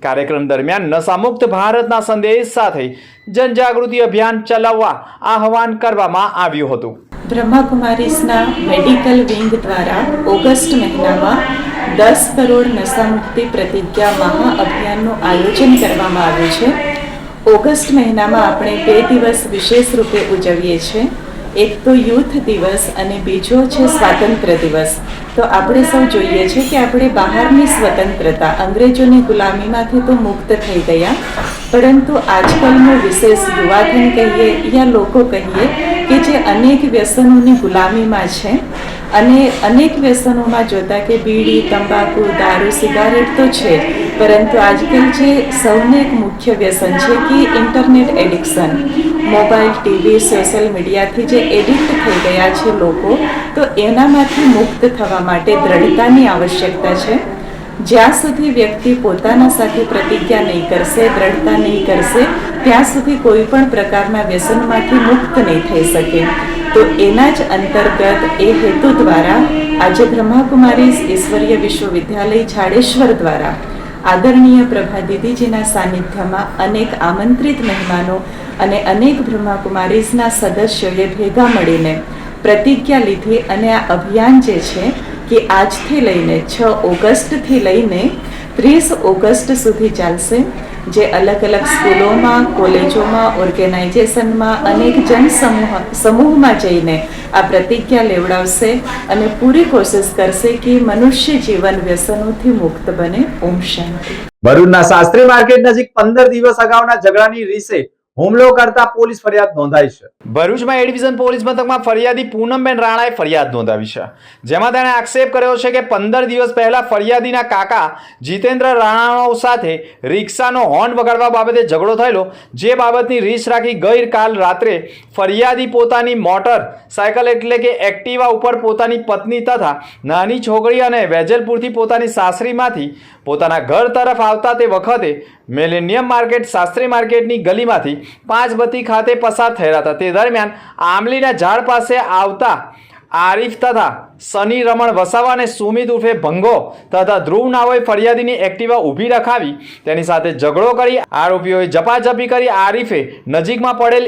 કાર્યક્રમ દરમિયાન નશામુક્ત ભારતના સંદેશ સાથે જનજાગૃતિ અભિયાન ચલાવવા આહવાન કરવામાં આવ્યું હતું. બ્રહ્માકુમારીઝના મેડિકલ વિંગ દ્વારા ઓગસ્ટ મહિનામાં 10 કરોડ નશામુક્તિ પ્રતિજ્ઞા મહા અભિયાનનું આયોજન કરવામાં આવ્યું છે. ઓગસ્ટ મહિનામાં આપણે 2 દિવસ વિશેષ રૂપે ઉજવીએ છીએ. એક તો યુથ દિવસ અને બીજો છે સ્વાતંત્ર્ય દિવસ. તો આપણે સૌ જોઈએ છીએ કે આપણે બહારની સ્વતંત્રતા, અંગ્રેજોની ગુલામીમાંથી તો મુક્ત થઈ ગયા, પરંતુ આજકાલનો વિશેષ યુવાધન કહીએ યા લોકો કહીએ કે જે અનેક વ્યસનોની ગુલામીમાં છે અને અનેક વ્યસનોમાં જોતા કે બીડી, તંબાકુ, દારૂ, સિગારેટ તો છે, પરંતુ આજકાલ જે સૌને એક મુખ્ય વ્યસન છે કે internet addiction, mobile, TV, social મીડિયાથી જે એડિક્ટ થઈ ગયા છે લોકો, તો એનામાંથી મુક્ત થવા માટે દ્રઢતાની આવશ્યકતા છે. જ્યાં સુધી વ્યક્તિ પોતાના સાથે પ્રતિજ્ઞા નહીં કરશે, દ્રઢતા નહીં કરશે, ત્યાં સુધી કોઈ પણ પ્રકારના વ્યસનમાંથી મુક્ત નહીં થઈ શકે. તો એના જ અંતર્ગત એ હેતુ દ્વારા આજે બ્રહ્માકુમારી ઈશ્વરીય વિશ્વવિદ્યાલય જાડેશ્વર દ્વારા આદરણીય પ્રભા દીદીજીના સાનિધ્યમાં અનેક આમંત્રિત મહેમાનો અને અનેક બ્રહ્માકુમારીઝના સદસ્યોએ ભેગા મળીને પ્રતિજ્ઞા લીધી અને આ અભિયાન જે છે કે આજથી લઈને 6 ઓગસ્ટથી લઈને 30 ઓગસ્ટ સુધી ચાલશે, જે અલગ અલગ સ્કૂલોમાં, કોલેજોમાં, ઓર્ગેનાઇઝેશનમાં અનેક સમૂહમાં જઈને આ પ્રતિજ્ઞા લેવડાવશે અને પૂરી કોશિશ કરશે કે મનુષ્ય જીવન વ્યસનોથી મુક્ત બને. ઓમ શાંતિ. ભરૂચના શાસ્ત્રી માર્કેટ નજીક 15 દિવસ અગાઉના ઝઘડાની રીસે હુમલો કરતા પોલીસ ફરિયાદ નોંધાઈ છે. ભરૂચમાં એ ડિવિઝન પોલીસ મથકમાં ફરિયાદી પૂનમબેન રાણાએ ફરિયાદ નોંધાવી છે, જેમાં તેણે આક્ષેપ કર્યો છે કે 15 દિવસ પહેલા ફરિયાદીના કાકા જીતેન્દ્ર રાણાઓ સાથે રિક્ષાનો હોર્ન વગાડવા બાબતે ઝઘડો થયેલો, જે બાબતની રીસ રાખી ગઈકાલ રાત્રે ફરિયાદી પોતાની મોટર સાયકલ એટલે કે એક્ટિવા ઉપર પોતાની પત્ની તથા નાની છોકરી અને વેજલપુરથી પોતાની સાસરીમાંથી પોતાના ઘર તરફ આવતા તે વખતે મિલેનિયમ માર્કેટ શાસ્ત્રી માર્કેટની ગલીમાંથી 5 બત્તી ખાતે પસાર થયા હતા. તે દરમિયાન આંબલીના ઝાડ પાસે આવતા આરીફ તથા સની રમણ વસાવા અને સુમિત ઉર્ફે ભંગો તથા ધ્રુવ નાઓએ ફરિયાદીની એક્ટિવા ઊભી રખાવી તેની સાથે ઝઘડો કરી આરોપીઓએ ઝપાઝપી કરી આરીફે નજીકમાં પડેલ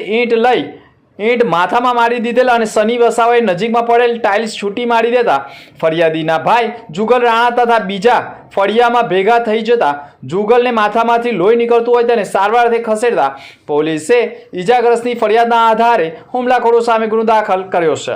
ઈંટ માથામાં મારી દીધેલ અને સની વસાવાએ નજીકમાં પડેલ ટાઇલ્સ છૂટી મારી દેતા ફરિયાદીના ભાઈ જુગલ રાણા તથા બીજા ફળિયામાં ભેગા થઈ જતા જુગલને માથામાંથી લોહી નીકળતું હોય તેને સારવારથી ખસેડતા પોલીસે ઈજાગ્રસ્તની ફરિયાદના આધારે હુમલાખોરો સામે ગુનો દાખલ કર્યો છે.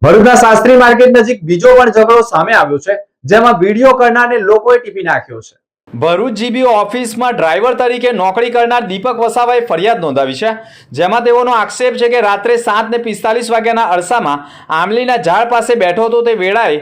ભરૂચના શાસ્ત્રી માર્કેટ નજીક બીજો પણ ઝઘડો સામે આવ્યો છે, જેમાં વિડીયો કરનારને લોકોએ ટીપી નાખ્યો છે. ભરૂચ જીબી ઓફિસમાં ડ્રાઈવર તરીકે નોકરી કરનાર દીપક વસાવાએ ફરિયાદ નોંધાવી છે, જેમાં તેઓનો આક્ષેપ છે કે રાત્રે 7:45 વાગ્યાના અરસામાં આંબલીના ઝાડ પાસે બેઠો હતો. તે વેળાએ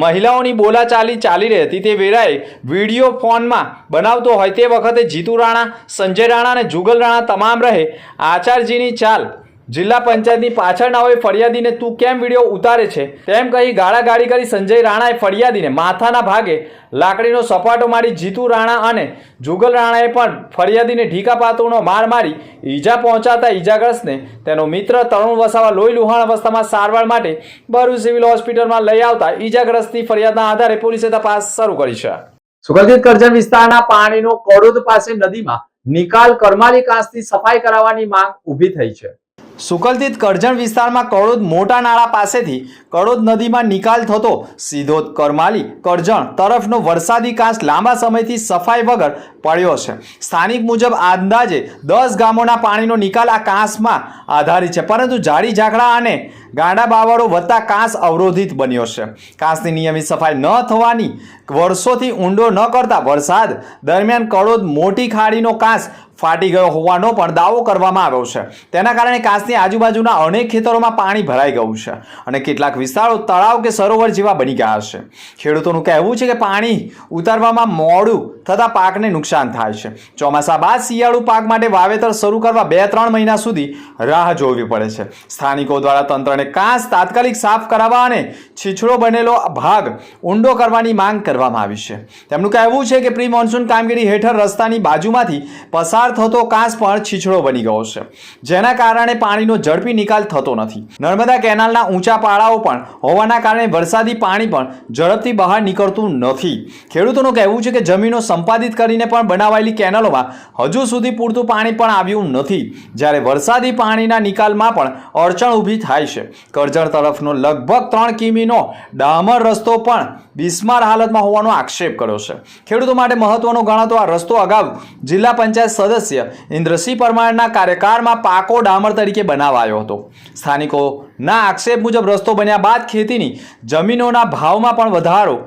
મહિલાઓની બોલાચાલી ચાલી રહી હતી. તે વેળાએ વિડીયો ફોનમાં બનાવતો હોય તે વખતે જીતુ રાણા, સંજય રાણા અને જુગલ રાણા તમામ રહે આચાર્યજીની ચાલ જિલ્લા પંચાયતની પાછળના હોય ફરિયાદીને તું કેમ વિડીયો ઉતારે છે તેમ કહી ગાળાગાળી કરી સંજય રાણાએ ફરિયાદીને માથાના ભાગે લાકડીનો સપાટો મારી જીતુ રાણા અને જુગલ રાણાએ પણ ફરિયાદીને ઢીકા પાતળનો માર મારી ઈજા પહોંચાડતા ઈજાગ્રસ્તને તેનો મિત્ર તરુણ વસાવા લોહી લુહાણ અવસ્થામાં સારવાર માટે ભરૂચ સિવિલ હોસ્પિટલમાં લઈ આવતા ઈજાગ્રસ્તની ફરિયાદના આધારે પોલીસે તપાસ શરૂ કરી છે. સુગંધિત કરજણ વિસ્તારના પાણીનો કડોદ પાસે નદીમાં નિકાલ કરમાલી કાંસથી સફાઈ કરાવવાની માંગ ઊભી થઈ છે. સુકલતીત કરજણ વિસ્તારમાં કડોદ મોટા નાળા પાસેથી કડોદ નદીમાં નિકાલ થતો સીધોદ કરમાલી કરજણ તરફનો વરસાદી કાંસ લાંબા સમયથી સફાઈ વગર પડ્યો છે. સ્થાનિક મુજબ અંદાજે 10 ગામોના પાણીનો નિકાલ આ કાંસમાં આધારિત છે, પરંતુ ઝાડી ઝાકડા અને ગાંડા બાવળો વધતા કાંસ અવરોધિત બન્યો છે. કાંસની નિયમિત સફાઈ ન થવાની વર્ષોથી ઊંડો ન કરતા વરસાદ દરમિયાન કડોદ મોટી ખાડીનો કાંસ ફાટી ગયો હોવાનો પણ દાવો કરવામાં આવ્યો છે. તેના કારણે કાંસની આજુબાજુના અનેક ખેતરોમાં પાણી ભરાઈ ગયું છે અને કેટલાક વિસ્તારો તળાવ કે સરોવર જેવા બની ગયા છે. ખેડૂતોનું કહેવું છે કે પાણી ઉતારવામાં મોડું થતાં પાકને નુકસાન થાય છે. ચોમાસા બાદ શિયાળુ પાક માટે વાવેતર શરૂ કરવા 2-3 મહિના સુધી રાહ જોવી પડે છે. સ્થાનિકો દ્વારા તંત્રને કાંસ તાત્કાલિક સાફ કરાવવા અને છીછડો બનેલો ભાગ ઊંડો કરવાની માંગ કરવામાં આવી છે. તેમનું કહેવું છે કે પ્રી મોન્સૂન કામગીરી હેઠળ રસ્તાની બાજુમાંથી પસાર થતો કાંસ પણ છીછડો બની ગયો છે, જેના કારણે પાણીનો ઝડપી નિકાલ થતો નથી. નર્મદા કેનાલના ઊંચા પાળાઓ પણ હોવાના કારણે વરસાદી પાણી પણ ઝડપથી બહાર નીકળતું નથી. ખેડૂતોનું કહેવું છે કે જમીનો સંપાદિત કરીને પણ બનાવાયેલી કેનાલોમાં હજુ સુધી પૂરતું પાણી પણ આવ્યું નથી, જ્યારે વરસાદી પાણીના નિકાલમાં પણ અડચણ ઊભી થાય છે. કરજણ તરફનો લગભગ 3 કિમીનો ડામર રસ્તો પણ બિસ્માર હાલતમાં હોવાનો આક્ષેપ કર્યો છે. ખેડૂતો માટે મહત્વનો ગણાતો આ રસ્તો અગાઉ જિલ્લા પંચાયત સદસ્ય ઇન્દ્રસિંહ પરમારના કાર્યકાળમાં પાકો ડામર તરીકે બનાવાયો હતો. સ્થાનિકોના આક્ષેપ મુજબ રસ્તો બન્યા બાદ ખેતીની જમીનોના ભાવમાં પણ વધારો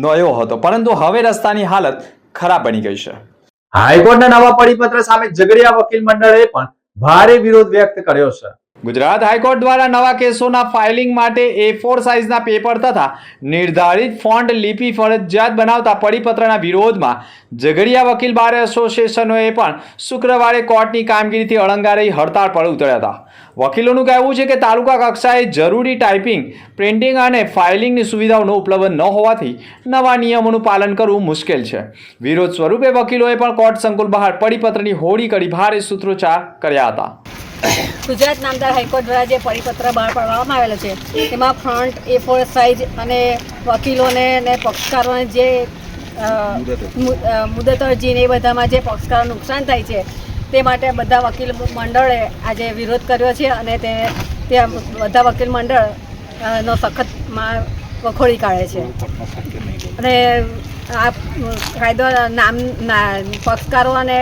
નયો હતો, પરંતુ હવે રસ્તાની હાલત ખરાબ બની ગઈ છે. હાઈકોર્ટના નવા પરિપત્ર સામે ઝઘડિયા વકીલ મંડળે પણ ભારે વિરોધ વ્યક્ત કર્યો છે. ગુજરાત હાઈકોર્ટ દ્વારા નવા કેસોના ફાઇલિંગ માટે A4 સાઇઝના પેપર તથા નિર્ધારિત ફોન્ટ લિપિ ફરજિયાત બનાવતા પરિપત્રના વિરોધમાં ઝઘડિયા વકીલ બાર એસોસિએશનોએ પણ શુક્રવારે કોર્ટની કામગીરીથી અળંગા રહી હડતાળ પર ઉતર્યા હતા. વકીલોનું કહેવું છે કે તાલુકા કક્ષાએ જરૂરી ટાઈપિંગ, પ્રિન્ટિંગ અને ફાઇલિંગની સુવિધાઓ ઉપલબ્ધ ન હોવાથી નવા નિયમોનું પાલન કરવું મુશ્કેલ છે. વિરોધ સ્વરૂપે વકીલોએ પણ કોર્ટ સંકુલ બહાર પરિપત્રની હોળી કરી ભારે સૂત્રોચ્ચાર કર્યા હતા. ગુજરાત નામદાર હાઈકોર્ટ દ્વારા જે પરિપત્ર બહાર પાડવામાં આવેલો છે તેમાં ફ્રન્ટ A4 સાઇઝ અને વકીલોને અને પક્ષકારોને જે મુદત અરજી ને એ બધામાં જે પક્ષકારોને નુકસાન થાય છે તે માટે બધા વકીલ મંડળે આજે વિરોધ કર્યો છે અને તે બધા વકીલ મંડળ નો સખત વખોડી કાઢે છે. અને આ કાયદો પક્ષકારો અને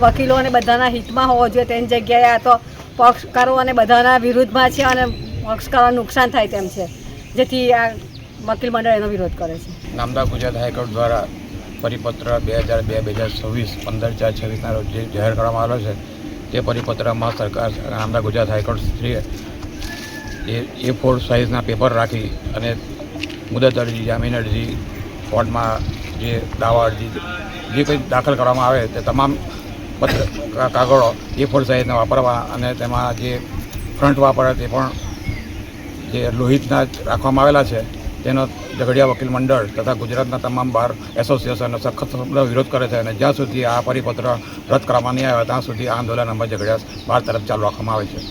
વકીલો અને બધાના હિતમાં હોવો જોઈએ, તેની જગ્યાએ આ તો પક્ષકારો અને બધાના વિરુદ્ધમાં છે અને પક્ષકારોને નુકસાન થાય તેમ છે, જેથી આ વકીલ મંડળ એનો વિરોધ કરે છે. નામદાર ગુજરાત હાઈકોર્ટ દ્વારા પરિપત્ર 2002-2026 15/4/26ના રોજ જે જાહેર કરવામાં આવેલો છે તે પરિપત્રમાં સરકાર નામદાર ગુજરાત હાઈકોર્ટ શ્રીએ A4 સાઇઝના પેપર રાખી અને મુદત અરજી, જામીન અરજી, કોર્ટમાં જે દાવા અરજી જે કંઈ દાખલ કરવામાં આવે તે તમામ કાગળો A4 સાઇઝના વાપરવા અને તેમાં જે ફ્રન્ટ વાપરે તે પણ જે લોહિતના રાખવામાં આવેલા છે તેનો ઝઘડિયા વકીલ મંડળ તથા ગુજરાતના તમામ બાર એસોસિએશનનો સખત વિરોધ કરે છે અને જ્યાં સુધી આ પરિપત્ર રદ કરવામાં નહીં આવે ત્યાં સુધી આ આંદોલન અમે ઝઘડિયા બાર તરફ ચાલુ રાખવામાં આવે છે.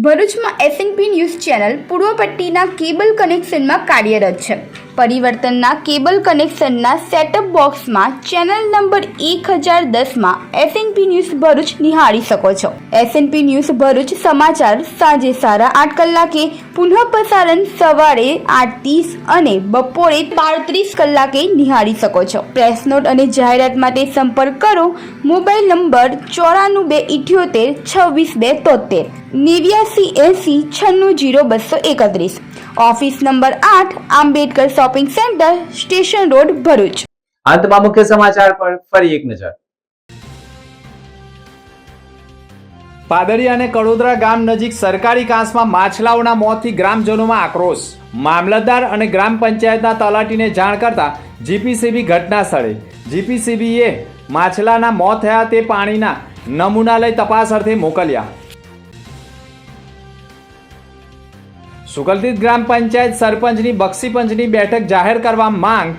ભરૂચમાં SNP ન્યૂઝ ચેનલ પૂર્વ પટ્ટીના કેબલ કનેક્શનમાં કાર્યરત છે. પરિવર્તનના કેબલ કનેક્શનના સેટઅપ બોક્સમાં ચેનલ નંબર 1010માં SNP ન્યૂઝ ભરૂચ નિહાળી શકો છો. SNP ન્યૂઝ ભરૂચ સમાચાર સાંજે 8:30 કલાકે, પુનઃ પ્રસારણ સવારે 8:30 અને બપોરે 12:30 કલાકે નિહાળી શકો છો. પ્રેસ નોટ અને જાહેરાત માટે સંપર્ક કરો. Mobile number 9428762273 8980960231. Office number 8, Ambedkar shopping centre, station road, Bharuch. અંતમાં મુખ્ય સમાચાર પર ફરી એક નજર. પાદરિયા અને કડોદરા ગામ નજીક સરકારી કાંસમાં માછલાઓના મોતથી ગ્રામજનોમાં આક્રોશ. મામલતદાર અને ગ્રામ પંચાયતના તલાટીને જાણ કરતા જીપીસીબી ઘટના સ્થળે. જીપીસીબીએ માછલાના મોત થયા તે પાણીના નમૂના લઈ તપાસ અર્થે મોકલ્યા. સુગલતીત ગ્રામ પંચાયત સરપંચની બક્ષીપંચની બેઠક જાહેર કરવા માંગ.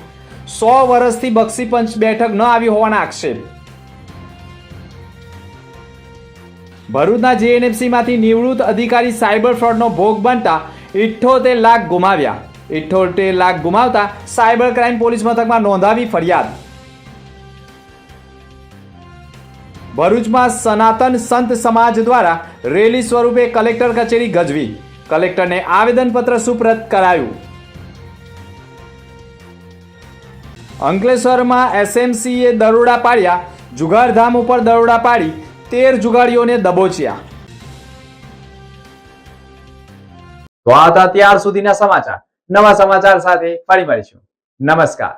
100 વર્ષથી બક્ષીપંચ બેઠક ન આવી હોવાના આક્ષેપ. ભરૂચના JNFCમાંથી નિવૃત્ત અધિકારી સાયબર ફ્રોડનો ભોગ બનતા 78 લાખ ગુમાવ્યા. 78 લાખ ગુમાવતા સાયબર ક્રાઇમ પોલીસ મથકમાં નોંધાવી ફરિયાદ. ભરૂચમાં સનાતન સંત સમાજ દ્વારા રેલી સ્વરૂપે કલેક્ટર કચેરી ગજવી. કલેક્ટરને આવેદનપત્ર સુપ્રત કરાયું. અંકલેશ્વરમાં SMCએ દરોડા પાડ્યા. જુગારધામ ઉપર દરોડા પાડી 13 જુગારીઓને દબોચ્યા. તો આ હતા ત્યાર સુધીના સમાચાર. નવા સમાચાર સાથે ફરી મળીશું. નમસ્કાર.